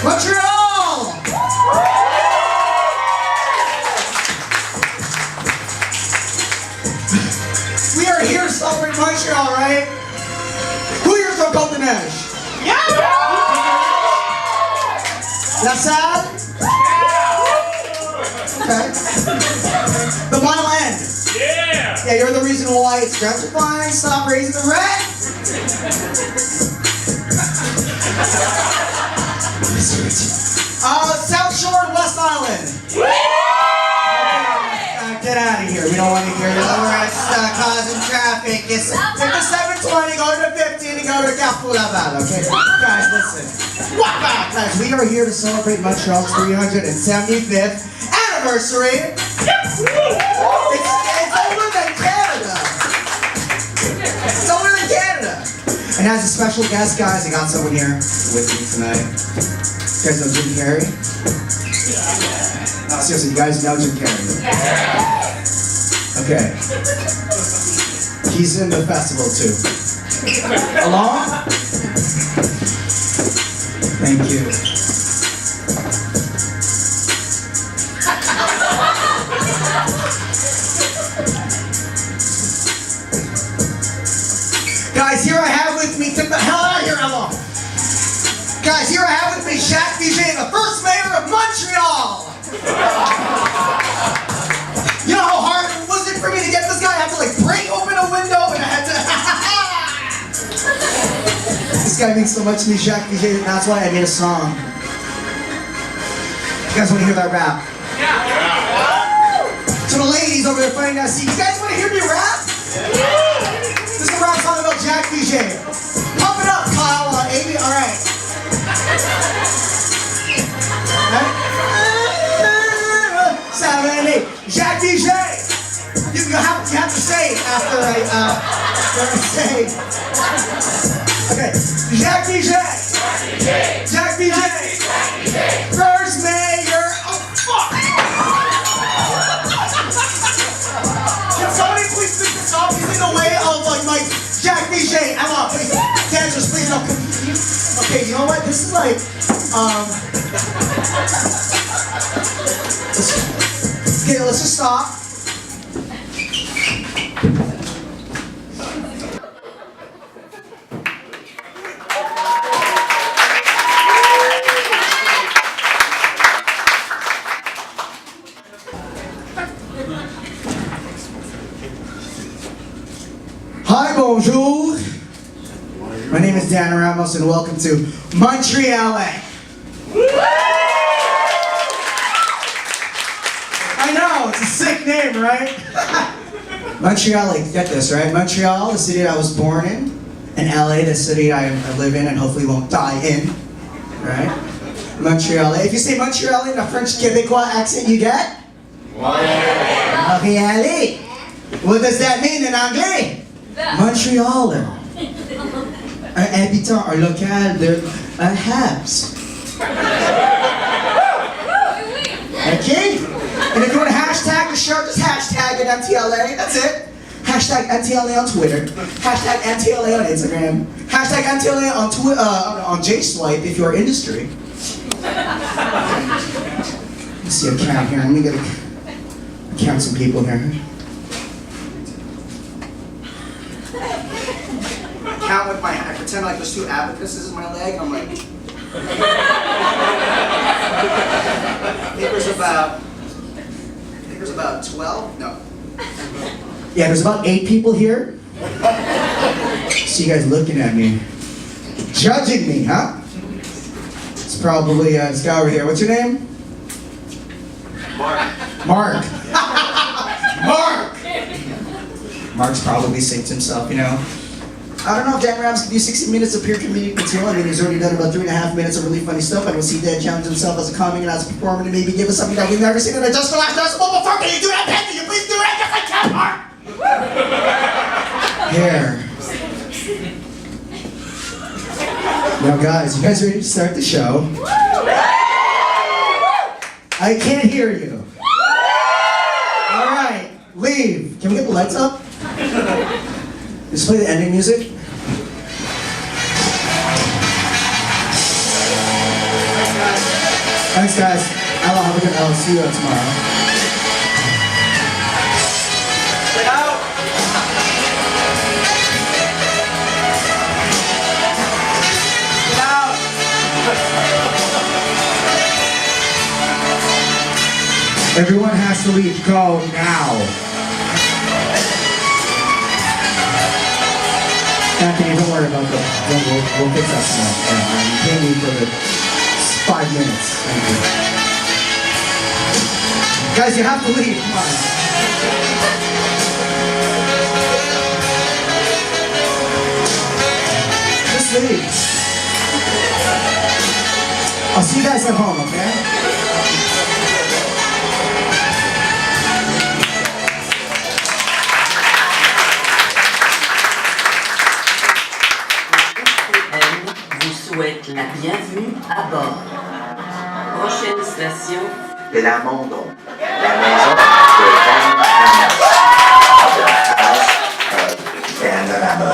Montreal! We are here to celebrate Montreal, right? Who here is from Copenhagen? Yeah! La Salle? Okay. The Mile End? Yeah! Yeah, you're the reason why it's gentrifying. Stop raising the rent! South Shore and West Island. Get out of here. We don't want to hear you. We're causing traffic. Take the 720, go to the 15, and go to Carrefour Laval, okay? Guys, listen. Guys, we are here to celebrate Montreal's 375th anniversary. It's older than Canada. It's older than Canada. And as a special guest, guys, I got someone here with me tonight. You guys know Jim Carrey? No, seriously, you guys know Jim Carrey? Okay. He's in the festival too. Along? Thank you. Guys, here I have with me, get the hell out of here, Emma! Guys, here I have with me Jacques DJ, the first mayor of Montreal! You know how hard was it for me to get this guy? I had to like break open a window and I had to... This guy means so much to me, Jacques DJ, and that's why I made a song. You guys want to hear that rap? Yeah! To the ladies over there fighting that seat, you guys want to hear me rap? This is a rap song about Jacques DJ. Pump it up, Kyle, Amy, alright. Jacques DJ! You have to say it after I say. Okay, Jacques DJ! Jacques DJ! First mayor! Oh, fuck! Can somebody please pick this up? He's in the way of like my Jacques DJ! Emma, please. Dancers, please don't. Okay, you know what? This is like, okay, let's just stop. Hi, bonjour. My name is Dan Ramos and welcome to MontreaL.A. I know, it's a sick name, right? MontreaL.A, get this, right? Montreal, the city I was born in, and LA, the city I live in and hopefully won't die in, right? MontreaL.A. If you say MontreaL.A in a French Québécois accent, you get? MontreaL.A. What does that mean in anglais? Montrealer. Un habitant, un local de un Habs. Okay? And if you want to hashtag the show, just hashtag it MTLA. That's it. Hashtag MTLA on Twitter. Hashtag MTLA on Instagram. Hashtag MTLA on on JSwipe if you're industry. Let's see a count here. Let me count some people here. Count with my hand. I pretend like there's two abacuses in my leg, and I'm like. I think there's about 12? No. Yeah, there's about 8 people here. See you guys looking at me. Judging me, huh? It's probably this guy over here. What's your name? Mark. Mark. Mark! Mark's probably synced himself, you know. I don't know if Dan Rams can do 60 minutes of pure comedic material. I mean, he's already done about 3.5 minutes of really funny stuff. I don't see Dan challenge himself as a comic and as a performer to maybe give us something that we've never seen in a Just the Last Decibel before. Can you do that, Ben? Can you please do it? Yes, I can, Mark! Here. Now, guys, you guys ready to start the show? I can't hear you. All right, leave. Can we get the lights up? Just play the ending music. Thanks, guys. I'll see you tomorrow. Get out. Get out. Everyone has to leave. Go now. Anthony, don't worry about that. We'll fix that tomorrow. You can't leave for the 5 minutes. Thank you. Guys, you have to leave. Come on. Just leave. I'll see you guys at home, okay? Souhaite la bienvenue à bord. Prochaine station. Lamondon, la maison de VENMO.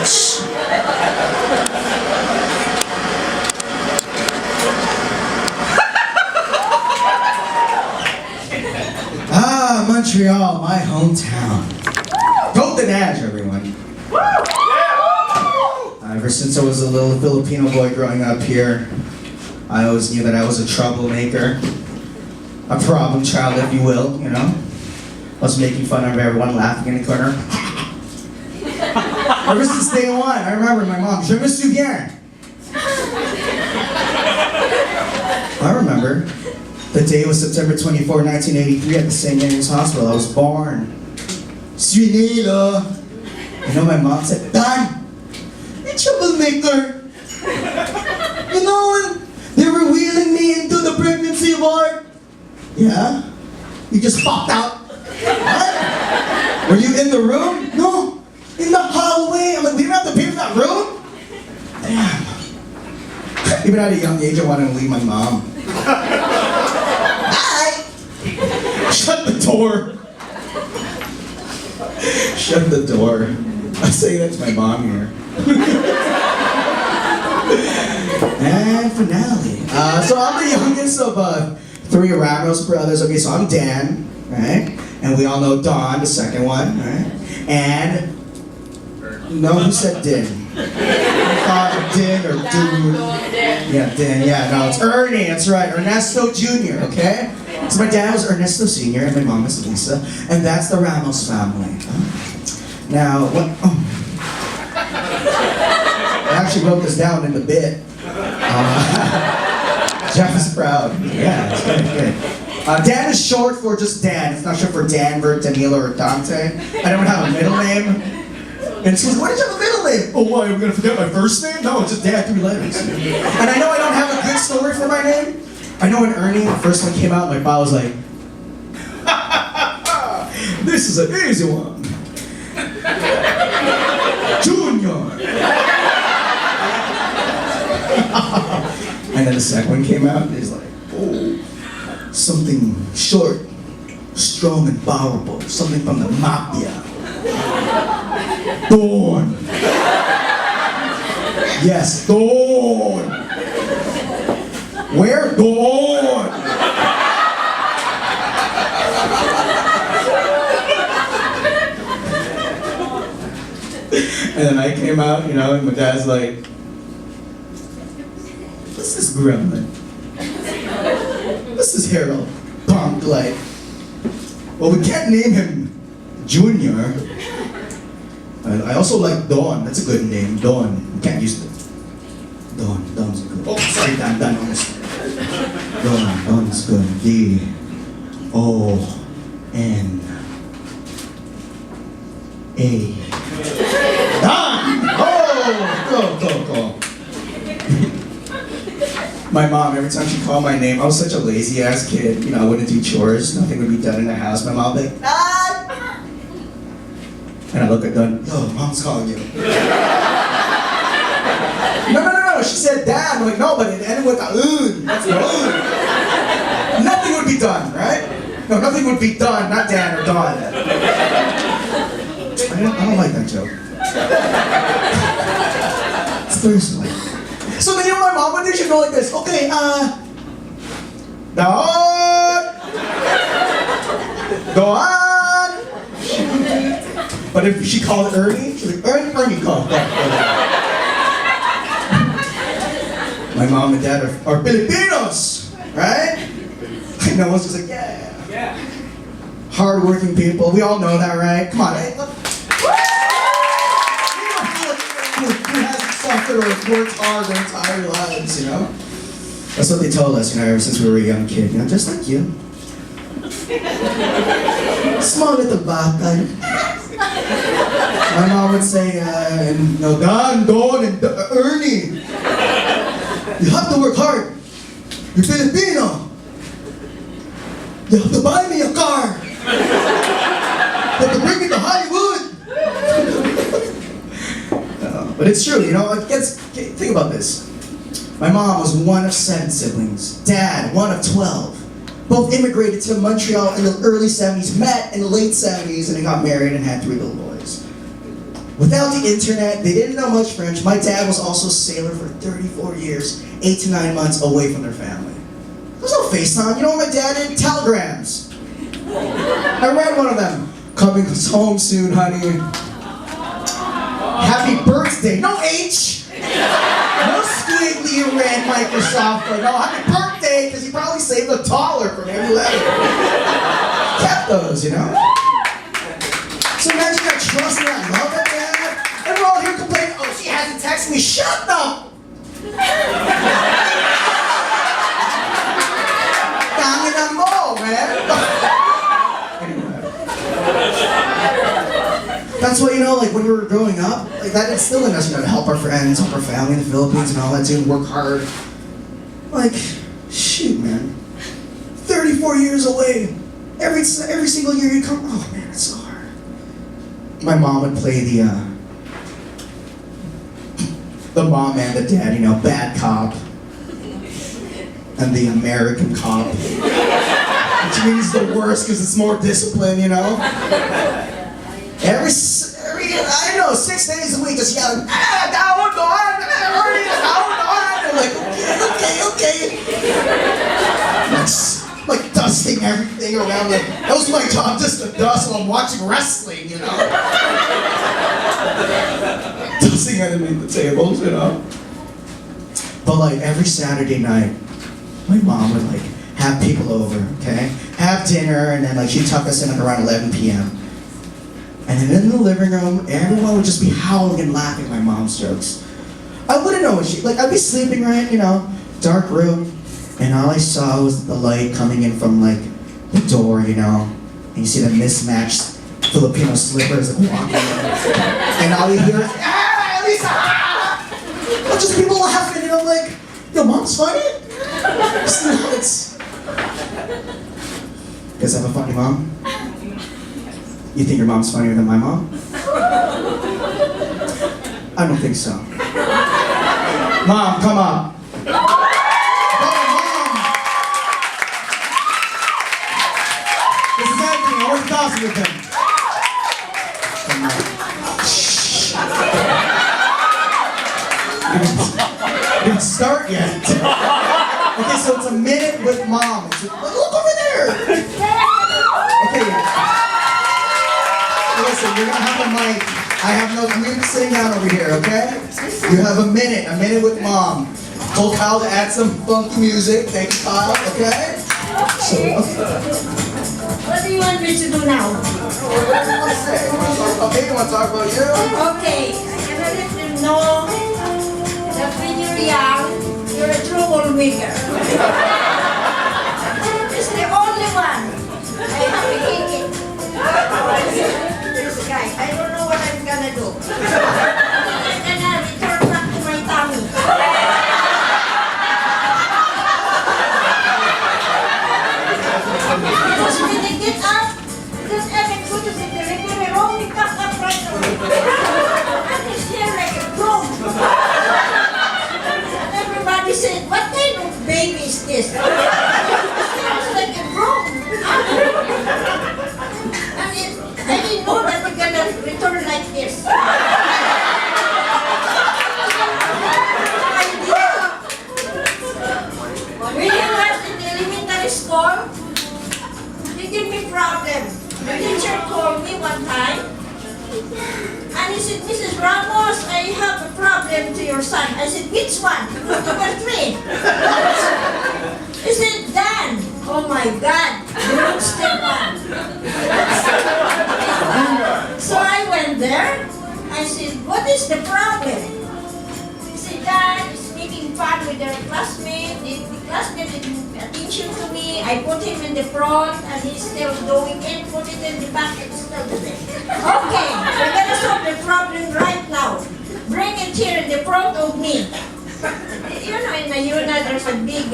Ah, Montreal, my hometown. Golden Edge, everyone. Ever since I was a little Filipino boy growing up here, I always knew that I was a troublemaker. A problem child, if you will, you know? I was making fun of everyone, laughing in the corner. Ever since day one, I remember my mom, je me souviens. I remember the day was September 24, 1983 at the St. Mary's Hospital. I was born. Suis né là. You know, my mom said, Dan, you're a troublemaker. You know when they were wheeling me into the pregnancy ward? Yeah? You just popped out. What? Were you in the room? No. In the hallway. I'm like, we didn't have to pay for that room? Damn. Even at a young age, I wanted to leave my mom. Hi! Shut the door. Shut the door. I say that's my mom here. And finale. So I'm the youngest of 3 Ramos brothers. Okay, so I'm Dan, right? And we all know Don, the second one, right? And no, who said Din? Din or Dude? Yeah, Din. Yeah, no, it's Ernie. That's right, Ernesto Jr. Okay. So my dad was Ernesto Sr. and my mom is Lisa, and that's the Ramos family. Now, what? Oh. I actually wrote this down in the bit. Jeff is proud. Yeah, it's good. Dan is short for just Dan. It's not short for Danbert, Danilo, or Dante. I don't have a middle name. And she goes, why did you have a middle name? Oh, why? I'm going to forget my first name? No, it's just Dan, 3 letters. And I know I don't have a good story for my name. I know when Ernie, the first one came out, my pa was like, this is an easy one. Junior. And then the second one came out, and he's like, oh, something short, strong, and powerful. Something from the mafia. Dawn. Yes, Dawn. Where? Dawn. And then I came out, you know, and my dad's like, what's this gremlin? What's this Harold? Punk, like, well, we can't name him Junior. I also like Dawn. That's a good name, Dawn. We can't use it. Dawn's good. Oh, sorry, Dan on this. Dawn's good. D-O-N-A. Don! Oh, go. My mom, every time she called my name, I was such a lazy ass kid. You know, I wouldn't do chores. Nothing would be done in the house. My mom would be like, Don! And I look at Don, yo, mom's calling you. No. She said Dad. I'm like, no, but it ended with a That's the Nothing would be done, right? No, nothing would be done, not Dan or Don. I don't like that joke. It's personal. So then you know what my mom would do? She'd go like this, okay, Doon! Go on! But if she called Ernie, she's like, Ernie called that. My mom and dad are Filipinos, right? And no one's just like, yeah. Hard-working people, we all know that, right? Come on, hey, look. Who hasn't suffered or worked hard their entire lives, you know? That's what they told us, you know, ever since we were a young kid, you know, just like you. Small little bata. My mom would say, no, Don, and Ernie, you have to work hard. You're Filipino. You have to buy me a car. You have to bring me to Hollywood. But it's true, you know, think about this. My mom was one of 7 siblings. Dad, one of 12. Both immigrated to Montreal in the early 70s, met in the late 70s, and they got married and had 3 little boys. Without the internet, they didn't know much French. My dad was also a sailor for 34 years, 8 to 9 months away from their family. There was no FaceTime. You know what my dad did? Telegrams. I read one of them. Coming home soon, honey. Happy birthday. No H. No squiggly red Microsoft. No, happy birthday, because he probably saved $1 from every letter. Kept those, you know? So imagine that trust and that love that they had. And we're all here complaining, oh, she hasn't texted me. Shut up! Tangin mo, man. That's why, you know, like when we were growing up, like that instilled in us, you know, to help our friends, help our family in the Philippines and all that too, and work hard. Like, shoot, man. 34 years away. Every single year you come, oh man, it's so hard. My mom would play the mom and the dad, you know, bad cop. And the American cop. Which means the worst because it's more discipline, you know? Every, I don't know, 6 days a week, just yelling, down, go on, hurry, down. I'm like, okay. Like dusting everything around. Like, that was my job, just to dust while I'm watching wrestling, you know? Dusting underneath the tables, you know? But like every Saturday night, my mom would like have people over, okay? Have dinner, and then like she'd tuck us in like around 11 p.m. And then in the living room, everyone would just be howling and laughing at my mom's jokes. I wouldn't know what I'd be sleeping, right, you know, dark room, and all I saw was the light coming in from like the door, you know, and you see the mismatched Filipino slippers like walking in, and all you hear is, Lisa! Well, just people laughing, you know, like, yo, mom's funny? It's nuts. You guys have a funny mom? You think your mom's funnier than my mom? I don't think so. Mom, come up. Come on, Mom. This is Anthony. I work thousand with him. Come on. Shh. Didn't start yet. Okay, so it's a minute with Mom. Look over there. Okay. Listen, you're gonna have a mic. I'm gonna be sitting down over here, okay? You have a minute with Mom. Told Kyle to add some funk music. Thank you, Kyle, okay? So, What do you want me to do now? What do you want to say? You want to talk about me? You want to talk about you? Okay, I'm gonna let you know that when you're young, you're a troublemaker. It's the only one. I have to kick it. This guy, I don't know what I'm gonna do. And then I return back to my tummy. Because when they get up, because every good is in the very wrong, they come up right away. And it's here like a broom. And everybody said, what kind of baby is this? It sounds like a broom. I didn't know that you're gonna return like this. When you was in the elementary one. Number 3. He said, Dan. Oh my God. The lipstick one. So I went there. I said, what is the problem? He said, Dan is making fun with their classmate. The classmate didn't pay attention to me. I put him in the front and he's still doing it. Put it in the back and still doing it. Okay, we're gonna solve the problem right now. Bring it here in the front of me. You know, in the unit there's a big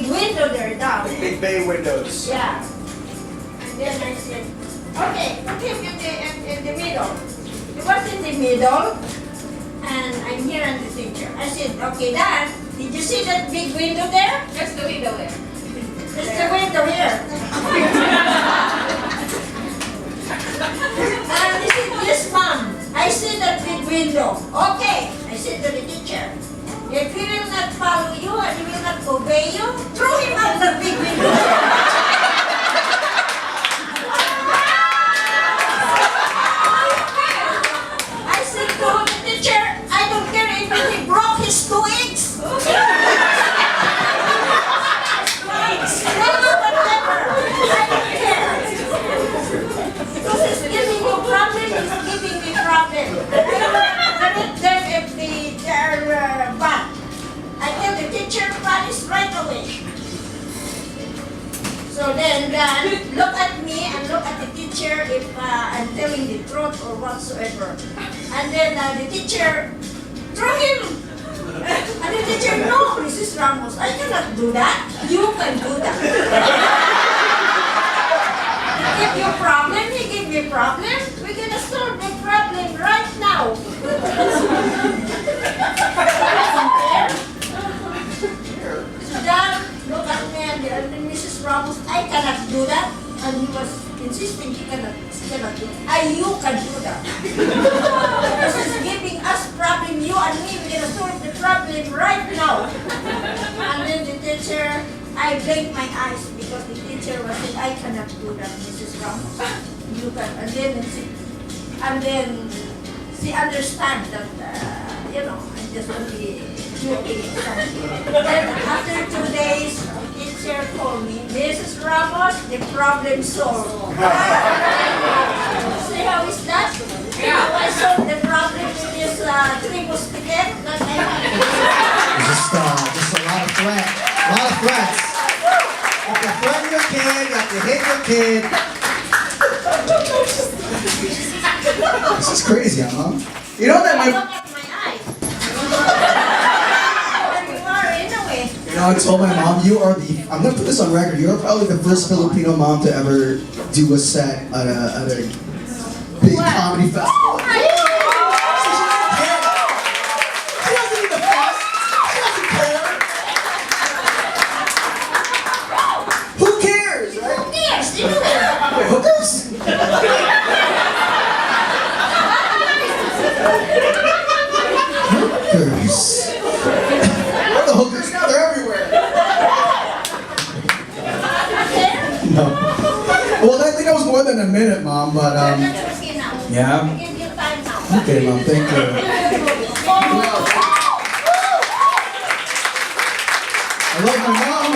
window there down. Big bay windows. Yeah. And then I said, okay, put him in the middle. He was in the middle, and I'm here and the teacher. I said, okay, Dad, did you see that big window there? There's the window there. There's the window here. And he said, yes, Mom. I see that big window. Okay. I said to the teacher, if he will not follow you and he will not obey you, throw him out the big window. I said to the teacher, I don't care if he broke his 2 eggs. Whatever. I don't care. Because he's giving you problem, he's giving me problem. I don't care if they're bad. I tell the teacher, punish right away. So then, look at me and look at the teacher if I'm telling the truth or whatsoever. And then the teacher, throw him. And the teacher, no, Mrs. Ramos, I cannot do that. You can do that. He give you problem, he give me problem. We're gonna solve the problem right now. So Dad, look at me and Mrs. Ramos, I cannot do that. And he was insisting he cannot do it. You can do that. This is giving us problem, you and me, we're gonna solve the problem right now. And then the teacher, I blinked my eyes because the teacher was saying, I cannot do that, Mrs. Ramos. You can. And then she understands that, I'm just only joking. Then after 2 days, the teacher called me, Mrs. Ramos, the problem solved. See how is that? How I solved the problem with this 3 musketeers that I had. Just a lot of threats. A lot of threats. You have to threaten your kid, you have to hit your kid. This is crazy, huh? You know that Look at my eyes. Where you are anyway. You know, I told my mom, I'm gonna put this on record, you're probably the first Filipino mom to ever do a set at a big comedy festival. She doesn't need the fuss. She doesn't care. Who cares, right? Who cares? Anyway. Wait, hookers? Hookers. Where are the hookers now? They're everywhere. No. Well, I think that was more than a minute, Mom, but That's okay now. yeah. I give you time now. Okay, Mom, thank you. I love my mom.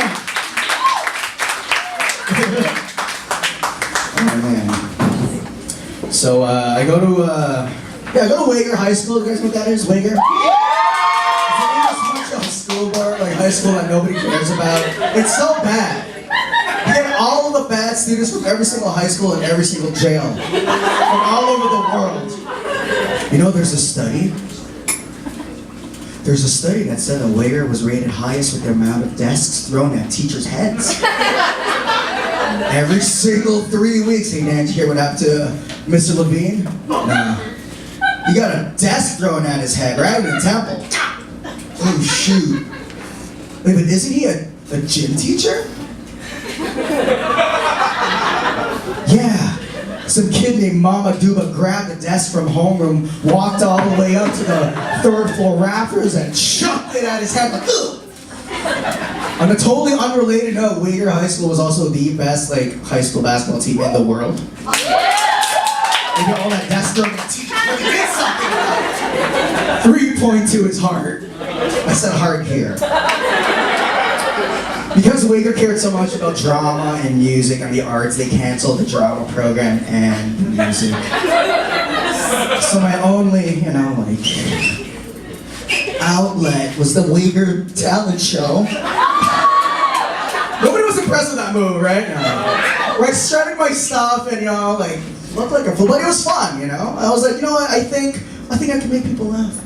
Oh man. So I go to Wager High School. You guys know what that is? Wager? It's an English school board, like high school that nobody cares about. It's so bad. You get all of the bad students from every single high school and every single jail. From all over the world. You know, there's a study that said a Wager was rated highest with the amount of desks thrown at teachers' heads. Every single 3 weeks. Hey, Dan, did you hear what happened to Mr. Levine? Nah. He got a desk thrown at his head right in the temple. Oh, shoot. Wait, but isn't he a gym teacher? Yeah. Some kid named Mama Duba grabbed the desk from homeroom, walked all the way up to the 3rd floor rafters, and chucked it at his head like, ugh! On a totally unrelated note, Wager High School was also the best high school basketball team in the world. They got all that desk throwing at teachers. Look at this something. 3.2 is hard. I said hard here. Because Uyghur cared so much about drama and music and the arts, they canceled the drama program and the music. So my only, outlet was the Uyghur talent show. Nobody was impressed with that move, right? No. Like, shredding my stuff and, looked like a fool, but it was fun, I was like, you know what, I think I can make people laugh.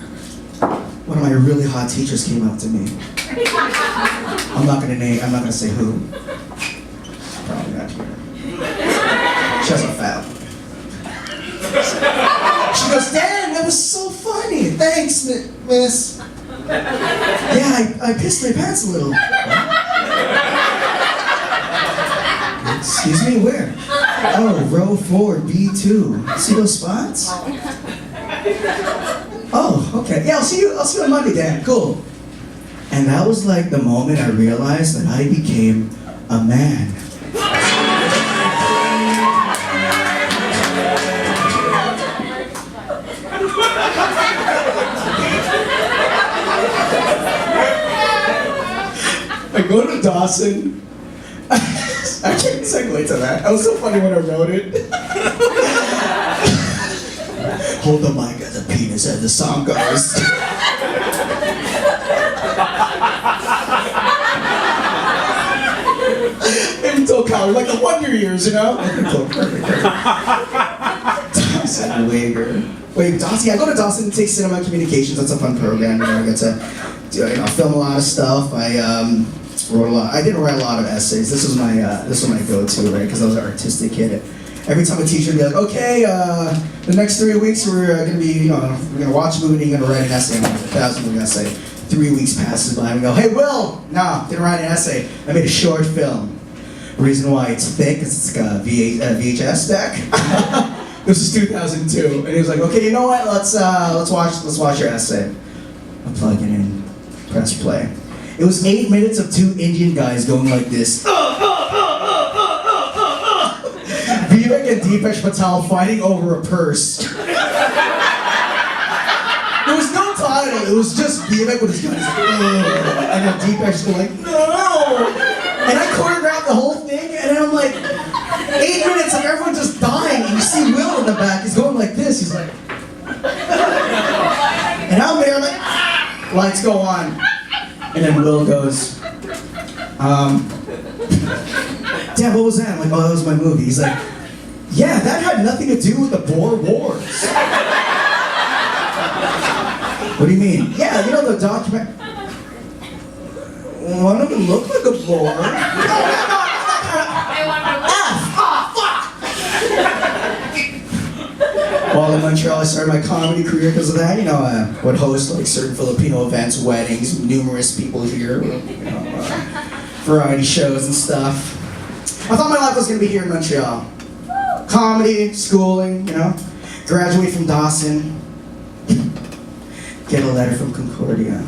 One of my really hot teachers came up to me. I'm not gonna say who. Probably not here. She has a fab. She goes, Dan, that was so funny. Thanks, miss. Yeah, I pissed my pants a little. Excuse me, where? Oh, row 4, B2. See those spots? Oh, okay. Yeah, I'll see you on Monday, Dan. Cool. And that was like the moment I realized that I became a man. I go to Dawson. I can't segue to that. That was so funny when I wrote it. Hold the mic at the penis as the song goes. Until college, like the wonder years, Perfect. Dawson, Uyghur. Wait, Dawson, I go to Dawson to take cinema communications. That's a fun program. I get to film a lot of stuff. I wrote a lot. I didn't write a lot of essays. This was my go-to, right? Because I was an artistic kid. Every time a teacher would be like, okay, the next 3 weeks we're gonna be, we're gonna watch a movie and you're gonna write an essay. I'm like, 1,000-word essay. 3 weeks passes by and we go, hey, Will! No, didn't write an essay. I made a short film. The reason why it's thick is it's got a VHS deck. This is 2002, and he was like, okay, you know what? Let's watch your essay. I plug it in, press play. It was 8 minutes of 2 Indian guys going like this. Vivek and Deepesh Patel fighting over a purse. There was no title, it was just Vivek with his guns and then Deepesh going like, no! And I choreographed the whole thing, and then I'm like, 8 minutes of everyone just dying, and you see Will in the back, he's going like this, he's like, and I'm there like, lights go on, and then Will goes, Dad, what was that? I'm like, oh, that was my movie. He's like, yeah, that had nothing to do with the Boer Wars. What do you mean? Yeah, the document. One of them looked like a Boer. While in Montreal, I started my comedy career because of that. I would host like certain Filipino events, weddings, numerous people here, variety shows and stuff. I thought my life was going to be here in Montreal. Comedy, schooling, graduate from Dawson, get a letter from Concordia,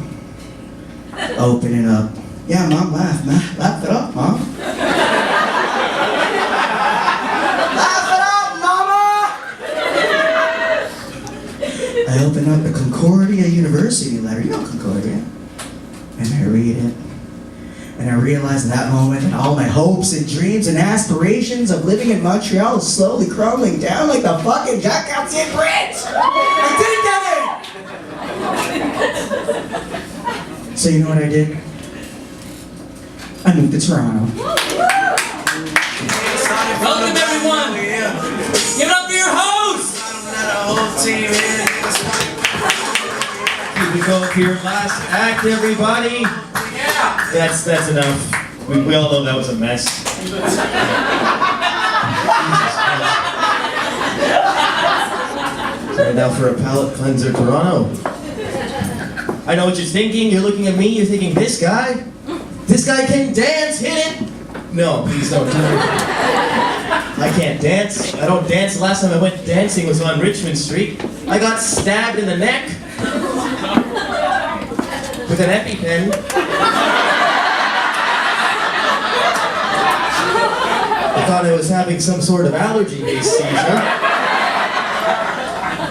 open it up. Yeah, Mom, laugh it up, Mom. Laugh it up, Mama! I open up the Concordia University letter, Concordia, and I read it. And I realized in that moment that all my hopes and dreams and aspirations of living in Montreal is slowly crumbling down like the fucking Jacques Cartier Bridge! I didn't get it! So you know what I did? I moved to Toronto. Welcome everyone! Give it up for your host! Here we go for your last act, everybody. That's enough. We all know that was a mess. Right now for a palate cleanser, Toronto. I know what you're thinking. You're looking at me. You're thinking, this guy can dance. Hit it. No, please don't do it. I can't dance. I don't dance. The last time I went dancing was on Richmond Street. I got stabbed in the neck with an EpiPen. I thought I was having some sort of allergy-based seizure.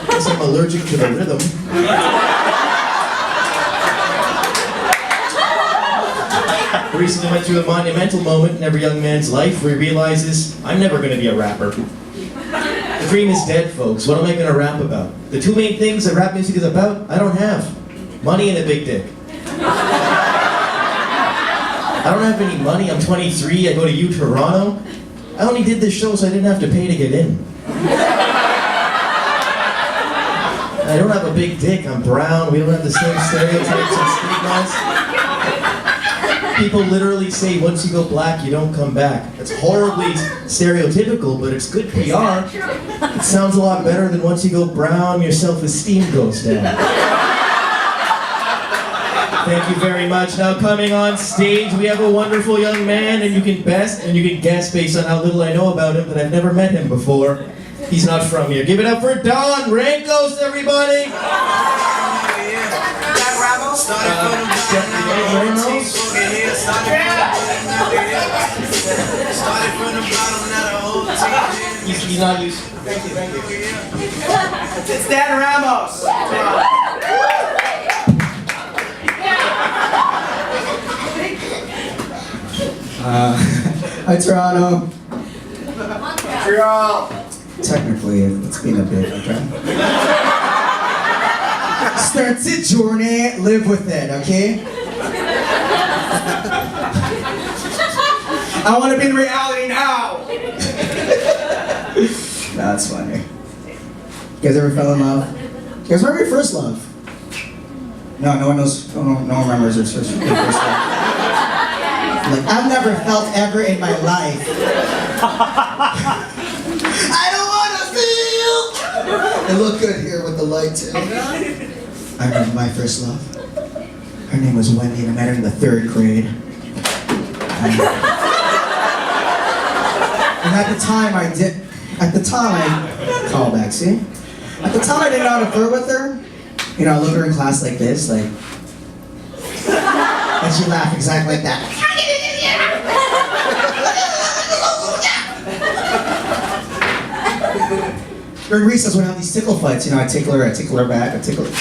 Guess I'm allergic to the rhythm. I recently went through a monumental moment in every young man's life where he realizes, I'm never going to be a rapper. The dream is dead, folks. What am I going to rap about? The two main things that rap music is about, I don't have. Money and a big dick. I don't have any money. I'm 23. I go to U Toronto. I only did this show so I didn't have to pay to get in. I don't have a big dick. I'm brown. We don't have the same stereotypes and stigmas. People literally say once you go black, you don't come back. It's horribly stereotypical, but it's good PR. It sounds a lot better than once you go brown, your self-esteem goes down. Thank you very much. Now coming on stage, we have a wonderful young man, and you can guess based on how little I know about him, but I've never met him before. He's not from here. Give it up for Don Rankos, everybody! He's not used. Thank you. It's Dan Ramos. Hi Toronto. Montreal. Technically, it's been a bit, okay? Start the journey, live with it, okay? I want to be in reality now! That's funny. You guys ever fell in love? You guys remember your first love? No one knows, no one remembers their first love. Like, I've never felt ever in my life. I don't want to feel! It looked good here with the light too. I remember my first love. Her name was Wendy and I met her in the 3rd grade. And at the time I call back, see? At the time I didn't know how to flirt with her. You know, I look at her in class like this, like, and she laughed exactly like that. During recess, when I have these tickle fights, you know, I tickle her back, I tickle her.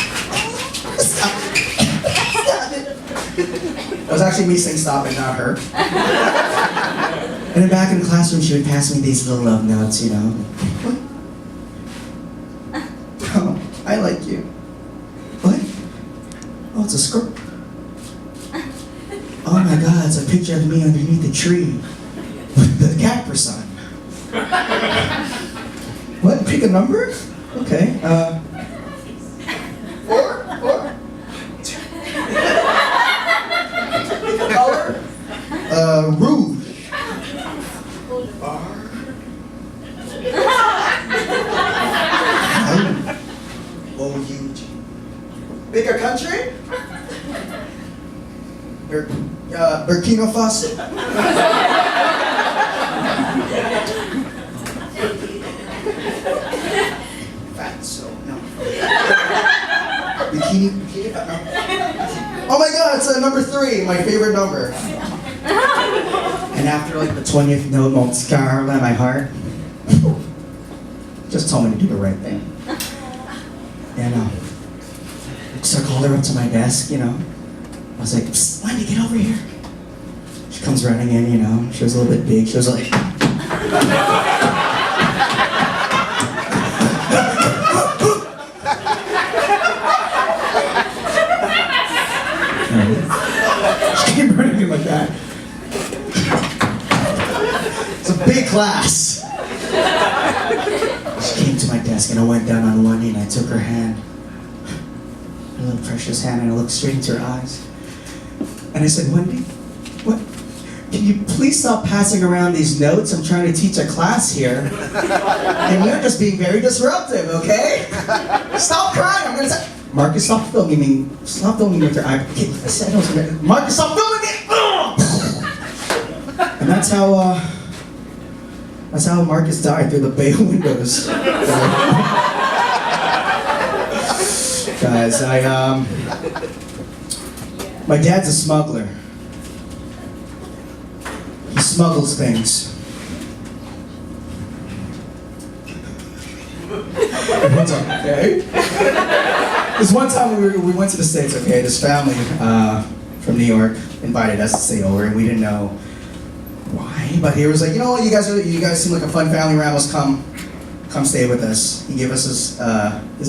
Stop it. It was actually me saying stop it, not her. And then back in the classroom, she would pass me these little love notes, you know. Oh, I like you. What? Oh, it's a skirt. Oh my God, it's a picture of me underneath the tree with the cactus on. What? Pick a number? Okay. 4? Color? Rouge. O-U-G. Pick a country? Burkina Faso. Bikini, no. Oh my God, it's number 3, my favorite number. And after like the 20th note, Mont Scarlet in my heart, just told me to do the right thing. And so I called her up to my desk, you know. I was like, psst, Wendy, get over here. She comes running in, you know. She was a little bit big. She was like, she came running in like that. It's a big class. She came to my desk and I went down on one knee and I took her hand. Her little precious hand, and I looked straight into her eyes. And I said, Wendy, what? Can you please stop passing around these notes? I'm trying to teach a class here. And you're just being very disruptive, okay? Stop crying, I'm gonna say, Marcus, stop filming me with your eye. Okay, I said I was gonna, Marcus, stop filming me! And that's how Marcus died, through the bay windows. Guys, my dad's a smuggler. He smuggles things. Everyone's like, okay. This one time we went to the States, okay, this family from New York invited us to stay over, and we didn't know why. But he was like, you know what, you guys seem like a fun family. Ramos, come stay with us. He gave us his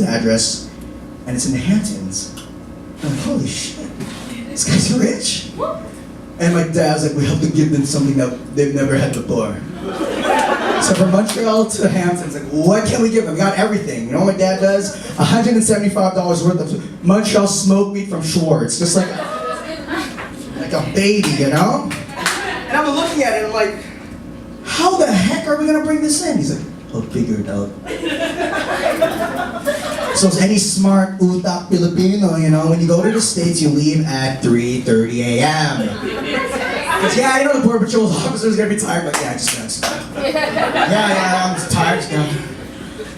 address, and it's in the Hamptons. I'm like, holy shit, this guy's rich. And my dad was like, we have to give them something that they've never had before. So from Montreal to the Hamptons, like, what can we give them? We got everything. You know what my dad does? $175 worth of Montreal smoked meat from Schwartz, just like a baby, you know? And I'm looking at it, and I'm like, how the heck are we gonna bring this in? He's like, I'll figure it out. So as any smart utak Filipino, you know, when you go to the States, you leave at 3:30 a.m. Because yeah, you know the Border Patrol officer's gonna be tired, but yeah, just yeah, I'm just tired.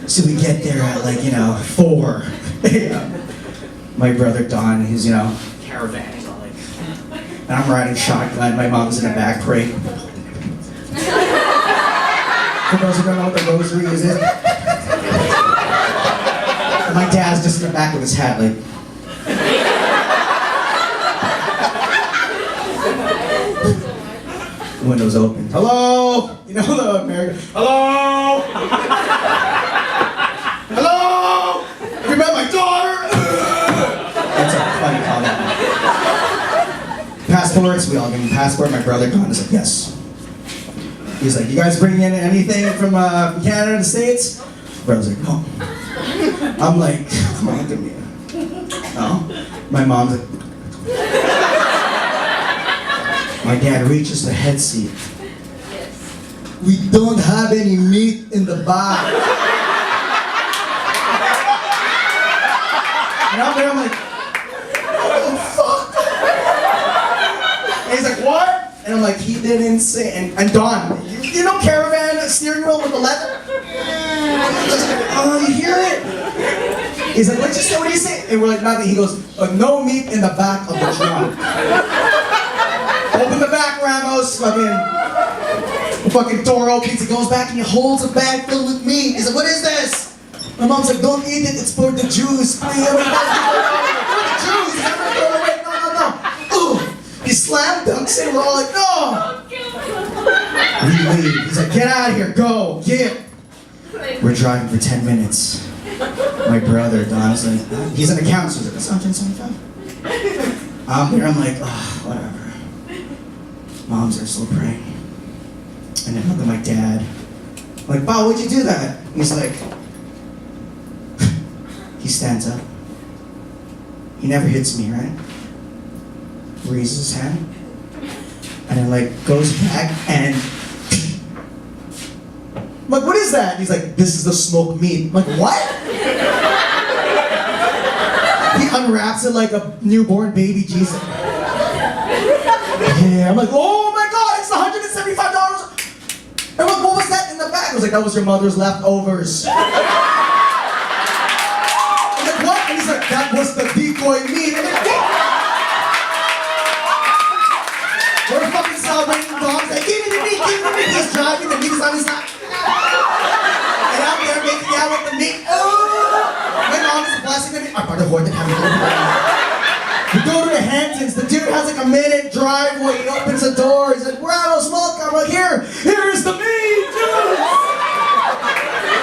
So we get there at like, 4 a.m. My brother Don, he's, caravan, he's all like, and I'm riding shotgun, my mom's in the back praying. For those who don't know what the rosary is, and my dad's just in the back with his hat, like. The window's open. Hello? You know the American. Hello? Hello? Have you met my daughter? That's a funny comment. Passports, we all give him a passport. My brother Don is like, yes. He's like, you guys bring in anything from Canada to the States? Brother's like, no. I'm like, come on, give me a... No. My mom's like... My dad reaches the head seat. We don't have any meat in the bag. And I'm there, I'm like, what the fuck? And he's like, what? And I'm like, he didn't say, and Don, you know caravan steering wheel with the leather? Oh, you hear it? He's like, what'd you say, what do you say? And we're like, nothing. He goes, no meat in the back of the trunk. Open the back, Ramos. Fucking door opens, he goes back and he holds a bag filled with meat. He's like, what is this? My mom's like, don't eat it, it's for the Jews. For the Jews. No. Ooh. He slam dunks it, we're all like, no. We leave. He's like, get out of here, go, get. We're driving for 10 minutes. My brother, Don's like, he's an accountant, so he's like, that's $175. I'm there, I'm like, oh, whatever. Moms are still praying. And then I look at my dad. I'm like, Bob, why'd you do that? He's like, he stands up. He never hits me, right? Raises his hand. And then goes back and I'm like, what is that? He's like, this is the smoked meat. I'm like, what? He unwraps it like a newborn baby Jesus. Yeah, I'm like, oh my God, it's $175. And I'm like, what was that in the bag? I was like, that was your mother's leftovers. I'm like, what? And he's like, that was the decoy meat. I'm like, what? We're fucking celebrating dogs. Like, give me the meat, give me the meat. He's driving, the meat is on his lap. And I'm there making out with the meat. My mom is blessing the meat. I'm part of what the we go to the Hamptons, the dude has a minute driveway, he opens the door, he's like, Ramos, welcome, I'm like, here's the meat, dude!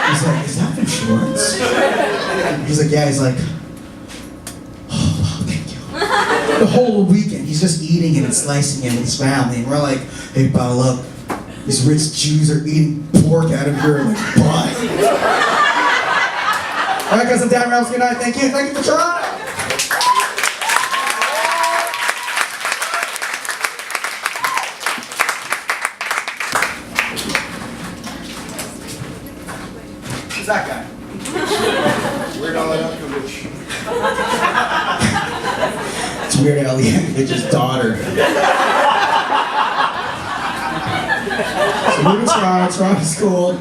He's like, is that from Schwartz? He's like, yeah, he's like, oh, wow, thank you. The whole weekend, he's just eating it and slicing it with his family, and we're like, hey, pal, look, these rich Jews are eating pork out of your butt. All right, guys, I'm Dan Ramos, good night, thank you for Toronto! That guy. Weird Al Yankovich. It's Weird Al Yankovich's daughter. So moving to Toronto school.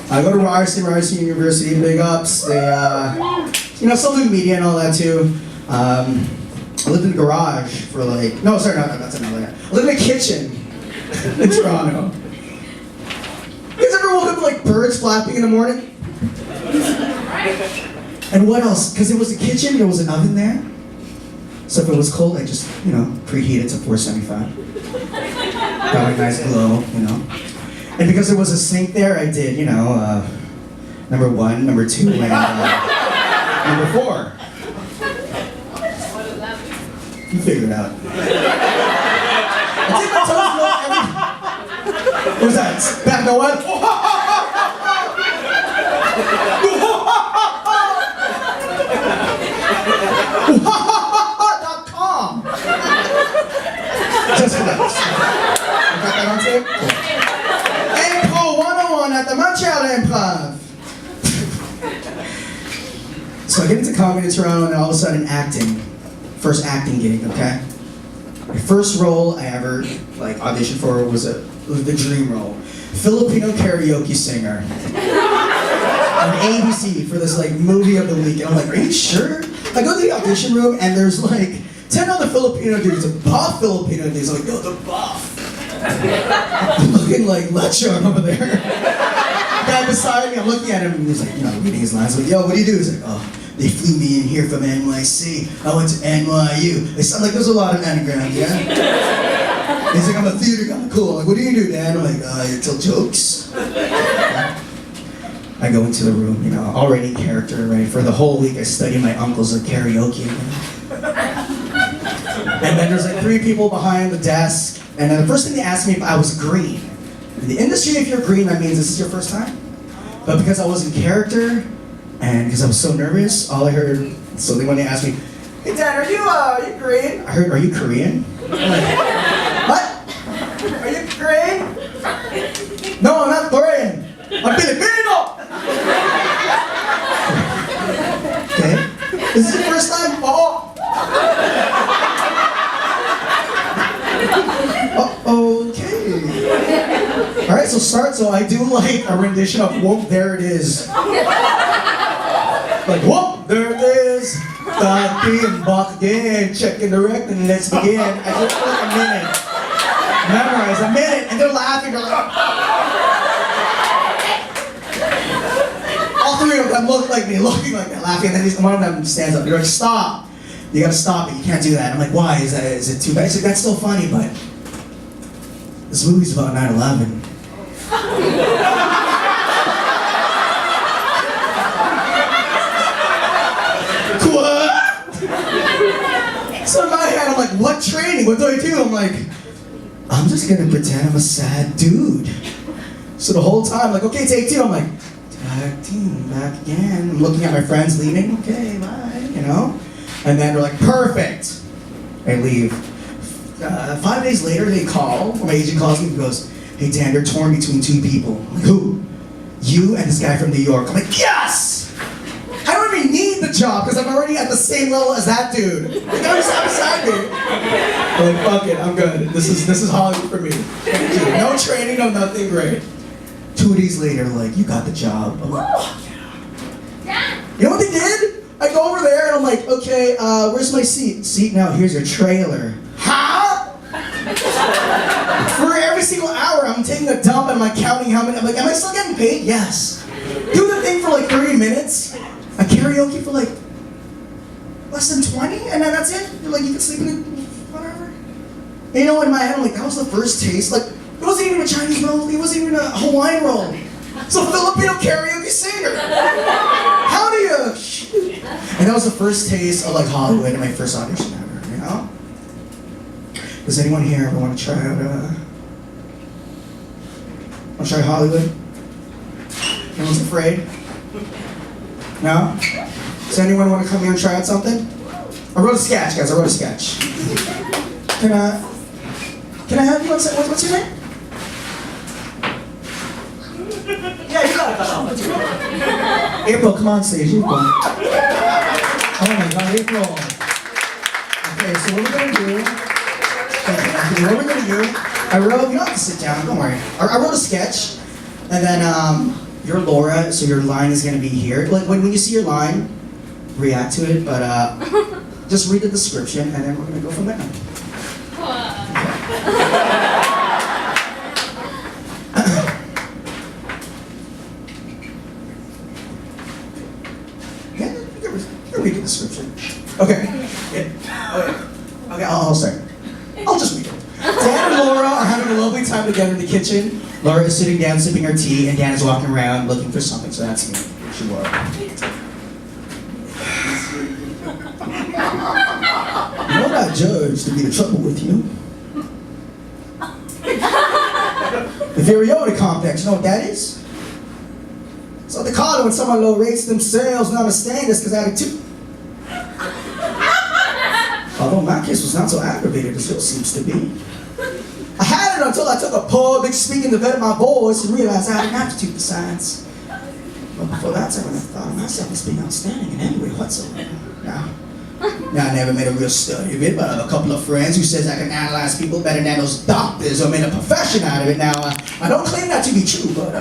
I go to Ryerson University, big ups. They, some do media and all that too. I lived in the garage for no, that's another guy. I lived in a kitchen in Toronto. You guys ever woke up to birds flapping in the morning? And what else? Because it was a kitchen, there was an oven there. So if it was cold, I just, preheat it to 475. Got a nice glow, And because there was a sink there, I did, number 1, number 2, and number 4. You figure it out. I did my toes glow every... What was that? Back no what? .com. Just for that. You got that on tape? Cool. Improv 101 at the MontreaL.A Improv. So I get into comedy in Toronto and all of a sudden acting. First acting gig, okay? My first role I ever auditioned for was the dream role. Filipino karaoke singer. On ABC for this movie of the week. And I'm like, are you sure? I go to the audition room and there's 10 other Filipino dudes, buff Filipino dudes. I'm like, yo, they're buff. Looking like Lechon over there. The guy beside me, I'm looking at him and he's like, reading his lines. I'm like, yo, what do you do? He's like, oh, they flew me in here from NYC. I went to NYU. They sound like there's a lot of anagrams, yeah? He's like, I'm a theater guy. Cool. I'm like, what do you do, Dad? I'm like, I tell jokes. I go into the room, already in character, right? For the whole week, I study my uncles karaoke. And then there's 3 people behind the desk. And then the first thing they asked me if I was green. In the industry, if you're green, that means this is your first time. But because I was in character, and because I was so nervous, all I heard, so when they asked me, hey Dad, are you green? I heard, are you Korean? I'm like, what? Are you Korean? No, I'm not Korean. I'm Filipino! Okay. This is your first time? Oh! Okay. Alright, so I do a rendition of Whoop, There It Is. Whoop, there it is. Being back again, checking the record, and let's begin. I just for a minute. Memorize a minute, and they're laughing, they're like, all 3 of them look like me, looking like that, laughing, and then one of them stands up. They're like, stop. You gotta stop it. You can't do that. I'm like, why? Is it too bad? He's like, that's still funny, but this movie's about 9/11. What? So in my head, I'm like, what training? What do I do? I'm like, I'm just gonna pretend I'm a sad dude. So the whole time, like, okay, take 2. I'm like, tag team, back again. I'm looking at my friends leaving. Okay, bye. And then they're like, perfect. I leave. 5 days later, they call. My agent calls me and goes, hey Dan, you're torn between 2 people. I'm like, who? You and this guy from New York. I'm like, yes! I don't even need the job because I'm already at the same level as that dude. Like, I'm beside me. I'm like, fuck it, I'm good. This is Hollywood for me. Thank you. No training, no nothing, great. 2 days later, like, you got the job. I'm like, fuck yeah. You know what they did? I go over there and I'm like, okay, where's my seat? Seat now, here's your trailer. Huh? For every single hour, I'm taking a dump and I'm counting how many. I'm like, am I still getting paid? Yes. Do the thing for 30 minutes. A karaoke for less than 20, and then that's it. You're you can sleep in it, whatever. And in my head, I'm like, that was the first taste. It wasn't even a Chinese roll. It wasn't even a Hawaiian roll. It's a Filipino karaoke singer. How do you? And that was the first taste of Hollywood and my first audition ever. Does anyone here ever want to try out? Want to try Hollywood? No one's afraid? No? Does anyone want to come here and try out something? I wrote a sketch, guys. I wrote a sketch. Can I have you? What's your name? Yeah, you got it. April, come on stage. April. Oh my God, April. Okay, so what we're gonna do? I wrote. You don't have to sit down. Don't worry. I wrote a sketch, and then you're Laura, so your line is gonna be here. When you see your line, react to it, but just read the description, and then we're gonna go from there. Yeah, you can read the description. Okay. Yeah. Okay. Oh, sorry. I'll just read it. Dan and Laura are having a lovely time together in the kitchen. Laura is sitting down sipping her tea, and Dan is walking around looking for something, so that's me. She was. You're not judged to be the trouble with you. The inferiority complex, you know what that is? So they call it when someone low rates themselves and understand this because attitude. Although my case was not so aggravated as yours seems to be. I had it until I took a public speaking to vet my voice and realized I had an aptitude for science. But before that time, I thought of myself as being outstanding in any way whatsoever. Now, I never made a real study of it, but I have a couple of friends who says I can analyze people better than those doctors or made a profession out of it. Now, I don't claim that to be true, but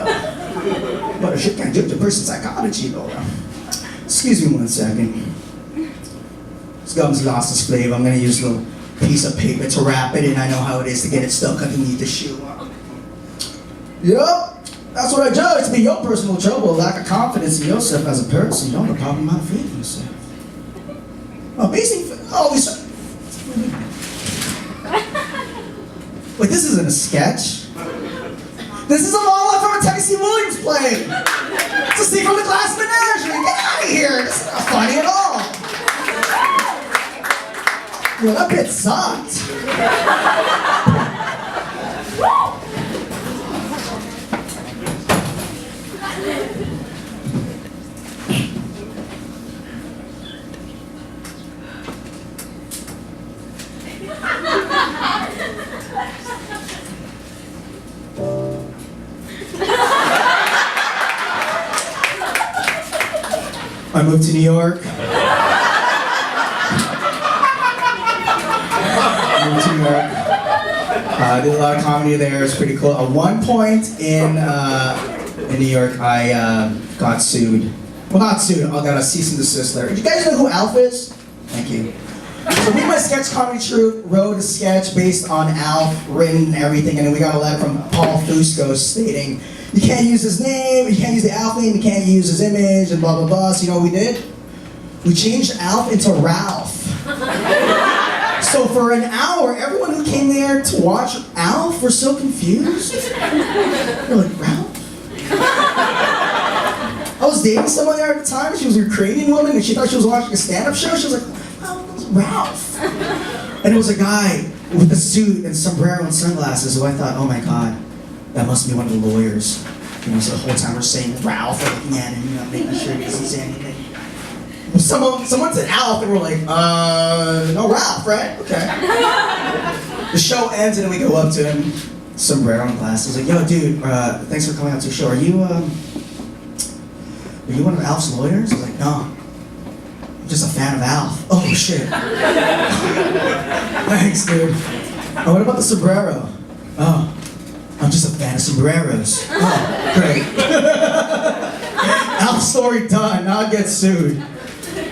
a shit can't judge a person's psychology, though. Excuse me 1 second. This gum's lost its flavor. I'm gonna use a little piece of paper to wrap it, and I know how it is to get it stuck underneath the shoe. Yup, that's what I judge to be your personal trouble, lack of confidence in yourself as a person. You don't have a problem out of faith in yourself. Basically, always. Wait, this isn't a sketch. This is a monologue from a Tennessee Williams play. It's a scene from the Glass Menagerie. Get out of here. This is not funny at all. Well, that bit sucked. I moved to New York. I did a lot of comedy there. It's pretty cool. At one point in New York, I got sued. Well, not sued. I got a cease and desist letter. Do you guys know who Alf is? Thank you. So me and my sketch comedy troupe wrote a sketch based on Alf, written and everything, and then we got a letter from Paul Fusco stating, you can't use his name, you can't use the Alf name, you can't use his image, and blah, blah, blah. So you know what we did? We changed Alf into Ralph. So for an hour, everyone who came there to watch Alf were so confused. They're like, Ralph? I was dating someone there at the time, she was a Ukrainian woman, and she thought she was watching a stand-up show. She was like, oh, it's Ralph. And it was a guy with a suit and sombrero and sunglasses, who I thought, oh my God, that must be one of the lawyers. You know, so the whole time we're saying Ralph, we're looking at him, you know, making sure he doesn't say anything. Someone said Alf, and we're like, no, Ralph, right? Okay. The show ends, and then we go up to him, sombrero and glasses, like, yo, dude, thanks for coming out to the show. Are you one of Alf's lawyers? I was like, no, I'm just a fan of Alf. Oh, shit. Thanks, dude. Oh, what about the sombrero? Oh, I'm just a fan of sombreros. Oh, great. Alf story done, now I get sued.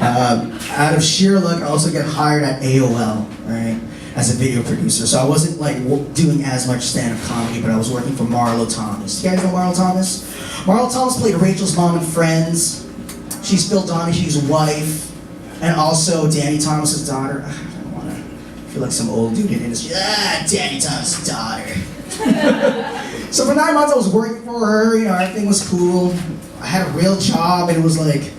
Out of sheer luck, I also get hired at AOL, right, as a video producer. So I wasn't like doing as much stand-up comedy, but I was working for MontreaL.A. Thomas. You guys know MontreaL Thomas? MontreaL Thomas played Rachel's mom in Friends. She's Phil Donahue wife, and also Danny Thomas's daughter. I don't want to feel like some old dude in the industry. Danny Thomas's daughter. So for 9 months, I was working for her. You know, everything was cool. I had a real job, and it was like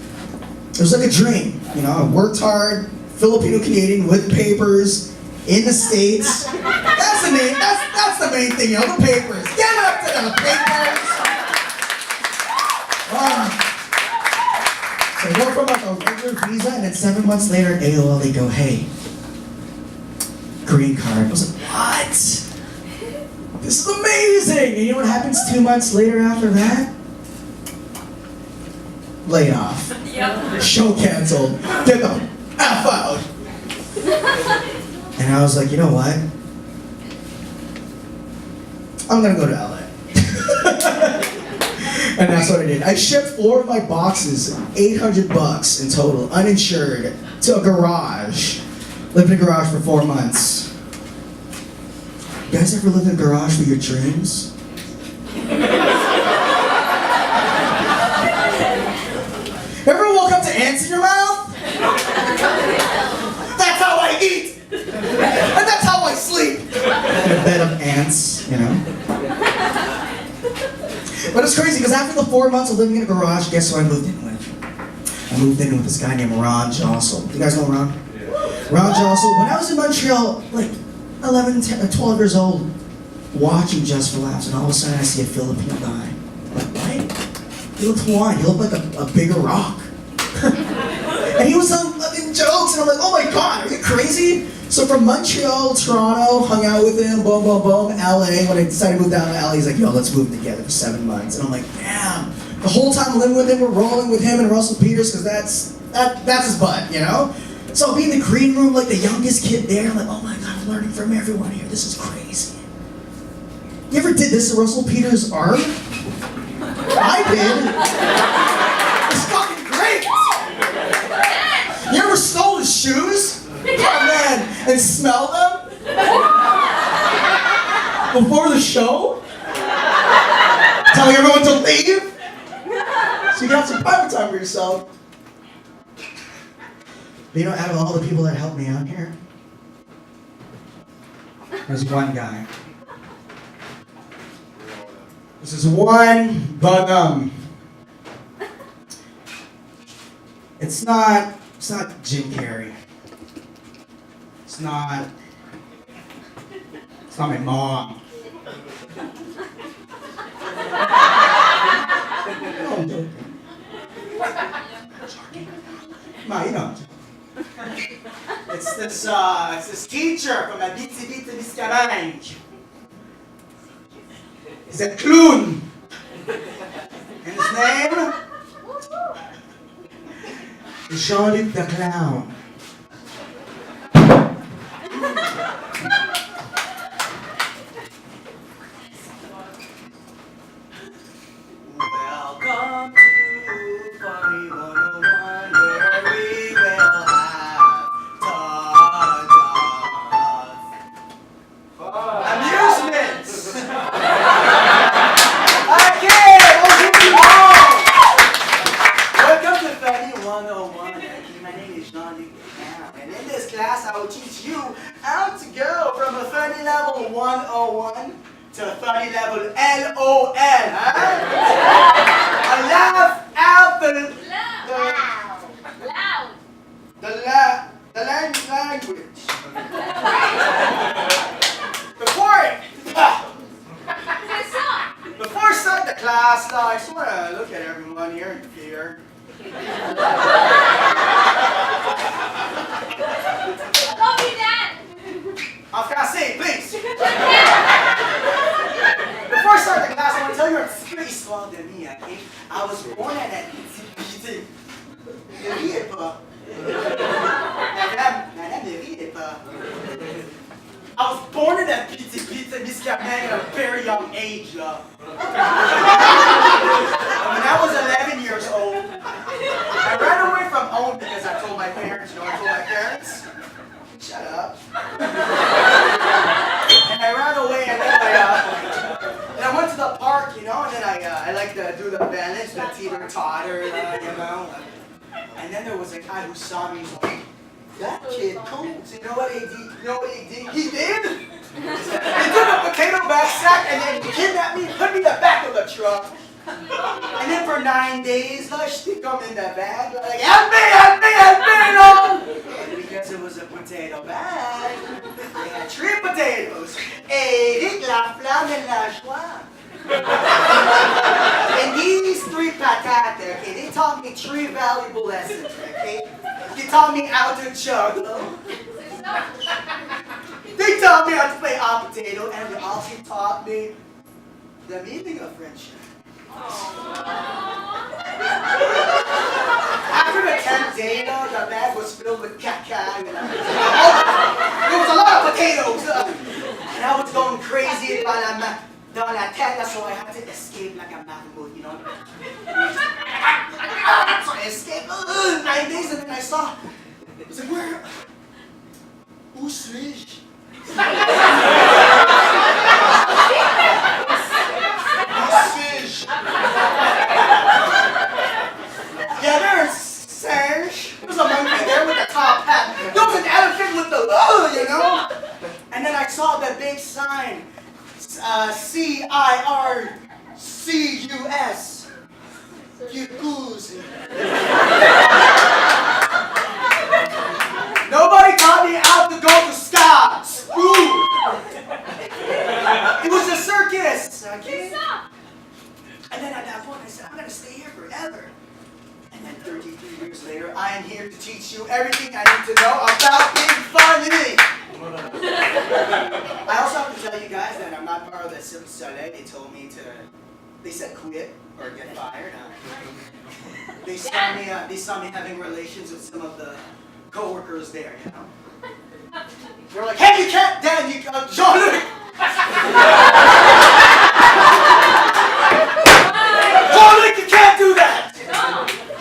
a dream. You know, I worked hard, Filipino-Canadian with papers in the States. That's the main. That's the main thing. You know, the papers. Get up to the papers. So I go from like a regular visa, and then 7 months later, at AOL, they go, hey, green card. I was like, what? This is amazing! And you know what happens 2 months later after that? Laid off. Yep. Show canceled. Get the F out. And I was like, you know what? I'm gonna go to LA. And that's what I did. I shipped 4 of my boxes, $800 in total, uninsured, to a garage. Lived in a garage for 4 months. You guys ever lived in a garage for your dreams? Ever woke up to ants in your mouth? That's how I eat! I in a bed of ants, you know. But it's crazy because after the 4 months of living in a garage, guess who I moved in with? I moved in with this guy named Ron JFL. You guys know Ron? Yeah. Ron JFL. When I was in Montreal, like 11, 10, 12 years old, watching Just for Laughs, and all of a sudden I see a Filipino guy. I'm like, what? He looked Hawaiian. He looked like a bigger rock. And he was making jokes, and I'm like, oh my God, are you crazy? So from Montreal, Toronto, hung out with him, boom, boom, boom, LA. When I decided to move down to LA, he's like, yo, let's move together for 7 months. And I'm like, damn. The whole time living with him, we're rolling with him and Russell Peters, because that's his butt, you know? So I'll be in the green room, like the youngest kid there, I'm like, oh my God, I'm learning from everyone here. This is crazy. You ever did this to Russell Peters' arm? I did. It's fucking great. You ever stole his shoes? Oh man, and smell them? Before the show? Telling everyone to leave? So you got some private time for yourself. But you know, out of all the people that helped me out here, there's one guy. This is one bugum. It's not Jim Carrey. It's not my mom. No, I'm joking. No, you know. It's this teacher from a BTB. He's a clown. And his name is Jean-Luc the Clown. Welcome to Funny 101, where we will have amusements. Okay, welcome to Funny 101. My name is Jean-Luc Clown, and in this class I will teach you how to go from a funny level 101 to funny level LOL, huh? A laugh out the language. Before I start the class, I just want to look at everyone here in fear. En français, please. Before I start the class, I want to tell you a petite histoire de vie, okay? I was born at a petit. Ne riez pas. Madame, ne riez pas. I was born in a petit Miscaman at a very young age. When I was 11 years old, I ran away from home because I told my parents, shut up. And I ran away, and then I went to the park, and then I like to do the balance, the teeter-totter, And then there was a guy who saw me, he's like, that kid cool. So you know what he did? He did? He took a potato bag sack and then kidnapped me, put me in the back of the truck. And then for 9 days, I stick them in the bag, like, help me, no! And because it was a potato bag, they had 3 potatoes. Eric, la flamme et la joie. And these 3 patates, okay, they taught me 3 valuable lessons, okay? They taught me how to juggle. They taught me how to play hot potato, and they also taught me the meaning of friendship. After the 10th day, the bag was filled with caca. There was a lot of potatoes. And I was going crazy dans la tête, so I had to escape like a mammoth, you know. So I escaped 9 days, and then I saw. I was like, where? Où suis-je? Yeah, there's Serge. There's a monkey there with a top hat. There was an elephant with the and then I saw the big fake sign. CIRCUS. Circus. Nobody taught me how to go to school. It was a circus. Okay? And then at that point, I said, I'm going to stay here forever. And then 33 years later, I am here to teach you everything I need to know about being funny. I also have to tell you guys that I'm not part of the Cirque du Soleil. They told me to, they said quit or get fired. They saw me having relations with some of the co-workers there, you know. They were like, hey, you can't, Dan, Jean-Luc! Jean-Luc, you can't do that!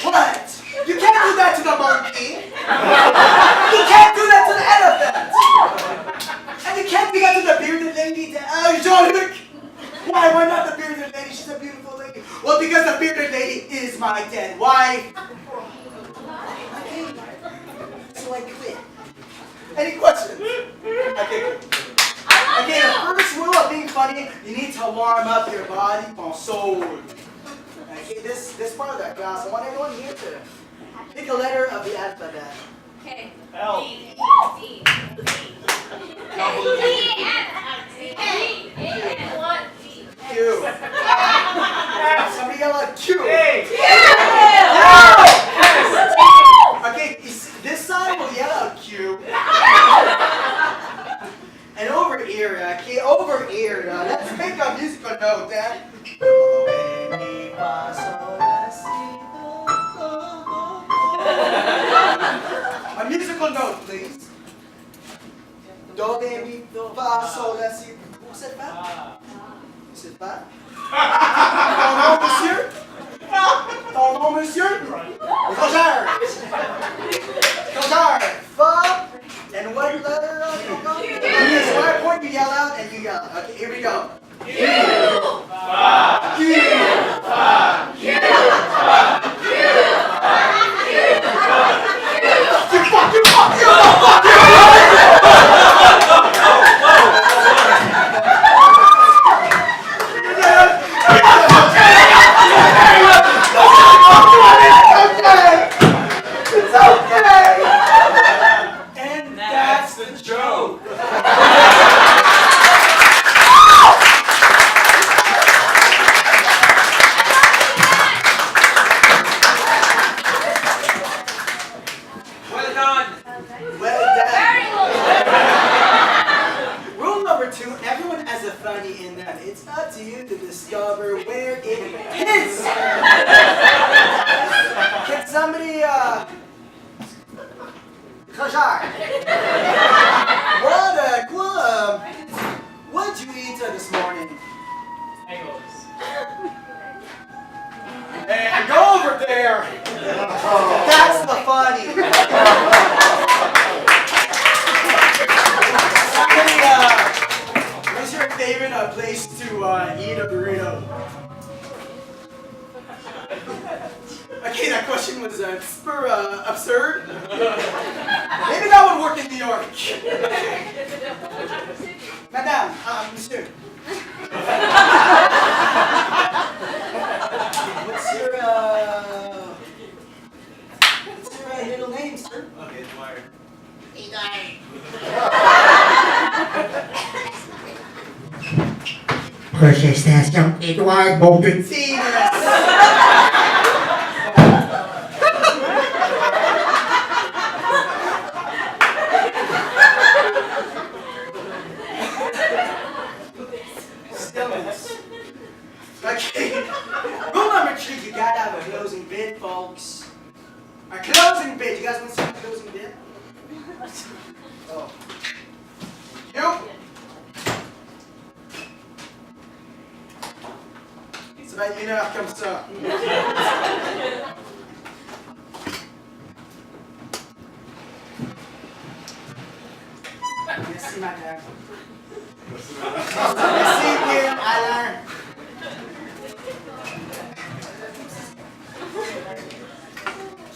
What? You can't do that to the monkey! You can't do that to the elephant! And you can't do that to the bearded lady! Jean-Luc! Why not the bearded lady? She's a beautiful lady. Well, because the bearded lady is my dead wife. So I quit. Any questions? Okay, the first rule of being funny, you need to warm up your body and soul. Okay, this part of that class, I want everyone here to pick a letter of the alphabet. Okay. L. D. Q. Somebody yell out Q. Okay, this side will yell out Q. And over here, okay, over here, let's make a musical note, then. A musical note, please. Do, re, mi, fa, sol, la, si. Vous savez pas? Vous savez pas? Ton nom, monsieur? Ton nom, monsieur? Roger. Roger. Fa. And what letter? Yes, when I point, you yell out and you yell. Okay, here we go. Q. Fa. Q. Fa. Q. Fa. Q. Fa. Q. Fuck you! Fuck you! Fuck you! It's okay! And that's the joke! Well done. Well done. Very well. Rule number 2, everyone has a funny in them. It's up to you to discover where it is. Can somebody, Kajar, what did you eat this morning? Angles. And go over there. That's the funny. Somebody, what's your favorite place to eat a burrito? Okay, that question was super absurd. Maybe that would work in New York. Madame, monsieur. What's your middle name, sir? Okay, Dwyer. Precious Station, Edward Bolton. Venus. Okay. Rule number 3, you gotta have a closing bid, folks. A closing bid. You guys want to see a closing bid? Oh. You? Ça va être 1 heure comme ça. Merci, madame. Merci bien, Alain.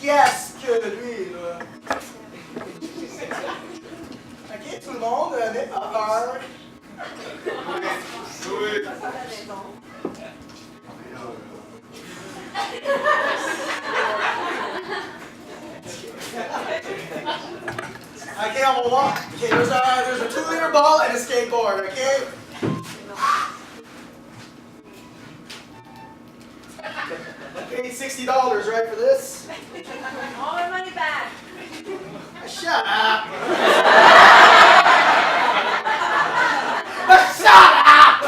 Qu'est-ce que lui, là? Ok, tout le monde, n'aie pas peur. walk. Okay, there's a 2-liter ball and a skateboard, okay? I paid $60, right, for this? All my money back. Shut up! Shut up!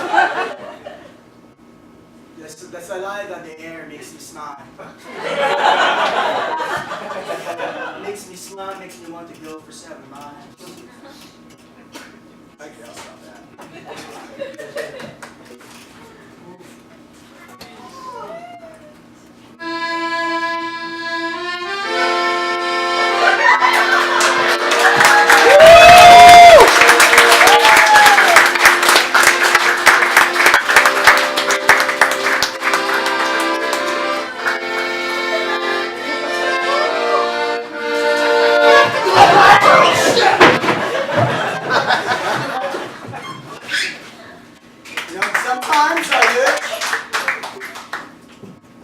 The saliva on the air makes me smile. Makes me smile, makes me want to go for 7 miles. Okay, I'll stop that.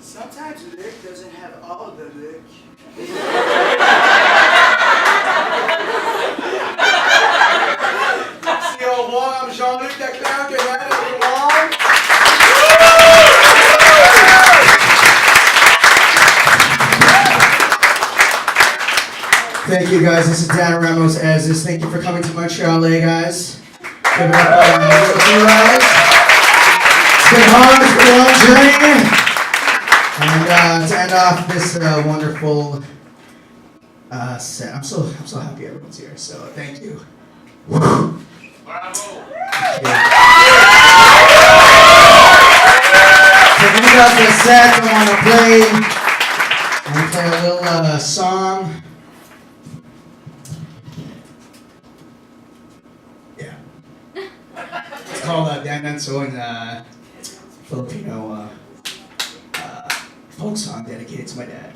Sometimes a lick doesn't have all the lick. See, au revoir, I'm Jean-Luc Leclerc, good night, everyone. Thank you guys, this is Dan Ramos as this. Thank you for coming to Montreal.A, guys. Give it up for you guys. It's been hard, it's been a long journey. And to end off this wonderful set, I'm so happy everyone's here. So thank you. Bravo. Yeah. So give you guys a set. I want to play a little song. Yeah. It's called Dandanso in Filipino folk song dedicated to my dad.